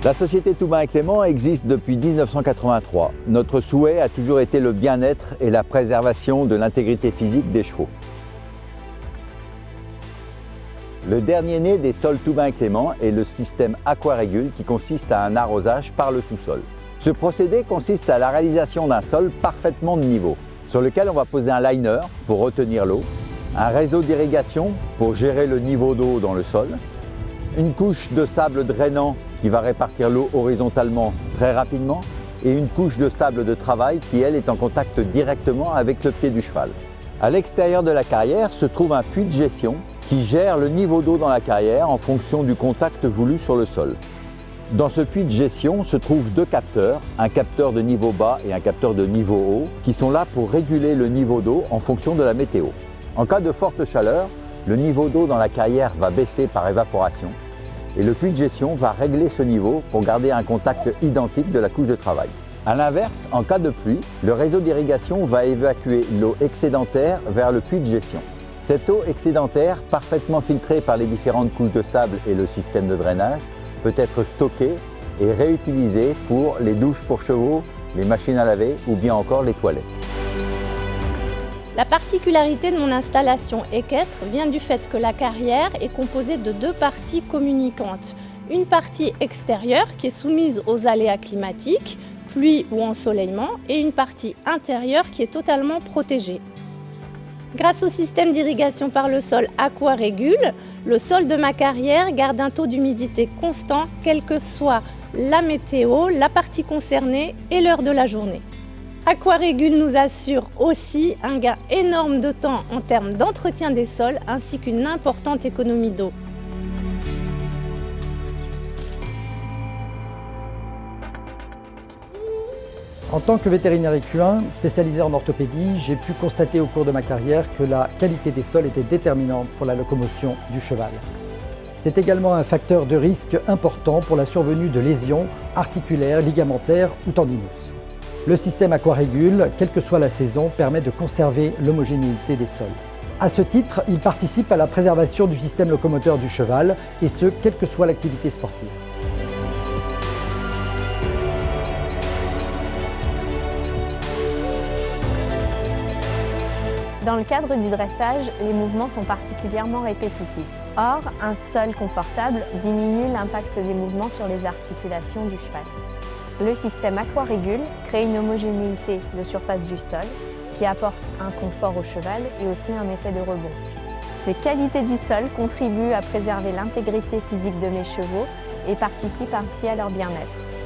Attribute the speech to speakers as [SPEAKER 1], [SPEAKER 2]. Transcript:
[SPEAKER 1] La société Toubin et Clément existe depuis 1983. Notre souhait a toujours été le bien-être et la préservation de l'intégrité physique des chevaux. Le dernier né des sols Toubin et Clément est le système Aquarégule qui consiste à un arrosage par le sous-sol. Ce procédé consiste à la réalisation d'un sol parfaitement de niveau, sur lequel on va poser un liner pour retenir l'eau, un réseau d'irrigation pour gérer le niveau d'eau dans le sol, une couche de sable drainant qui va répartir l'eau horizontalement très rapidement et une couche de sable de travail qui, elle, est en contact directement avec le pied du cheval. À l'extérieur de la carrière se trouve un puits de gestion qui gère le niveau d'eau dans la carrière en fonction du contact voulu sur le sol. Dans ce puits de gestion se trouvent deux capteurs, un capteur de niveau bas et un capteur de niveau haut, qui sont là pour réguler le niveau d'eau en fonction de la météo. En cas de forte chaleur, le niveau d'eau dans la carrière va baisser par évaporation et le puits de gestion va régler ce niveau pour garder un contact identique de la couche de travail. A l'inverse, en cas de pluie, le réseau d'irrigation va évacuer l'eau excédentaire vers le puits de gestion. Cette eau excédentaire, parfaitement filtrée par les différentes couches de sable et le système de drainage, peut être stockée et réutilisée pour les douches pour chevaux, les machines à laver ou bien encore les toilettes.
[SPEAKER 2] La particularité de mon installation équestre vient du fait que la carrière est composée de deux parties communicantes. Une partie extérieure qui est soumise aux aléas climatiques, pluie ou ensoleillement, et une partie intérieure qui est totalement protégée. Grâce au système d'irrigation par le sol Aquarégule, le sol de ma carrière garde un taux d'humidité constant, quelle que soit la météo, la partie concernée et l'heure de la journée. Aquarégule nous assure aussi un gain énorme de temps en termes d'entretien des sols ainsi qu'une importante économie d'eau.
[SPEAKER 3] En tant que vétérinaire équin spécialisé en orthopédie, j'ai pu constater au cours de ma carrière que la qualité des sols était déterminante pour la locomotion du cheval. C'est également un facteur de risque important pour la survenue de lésions articulaires, ligamentaires ou tendineuses. Le système Aquarégule, quelle que soit la saison, permet de conserver l'homogénéité des sols. À ce titre, il participe à la préservation du système locomoteur du cheval, et ce, quelle que soit l'activité sportive.
[SPEAKER 4] Dans le cadre du dressage, les mouvements sont particulièrement répétitifs. Or, un sol confortable diminue l'impact des mouvements sur les articulations du cheval. Le système Aquarégule crée une homogénéité de surface du sol qui apporte un confort au cheval et aussi un effet de rebond. Ces qualités du sol contribuent à préserver l'intégrité physique de mes chevaux et participent ainsi à leur bien-être.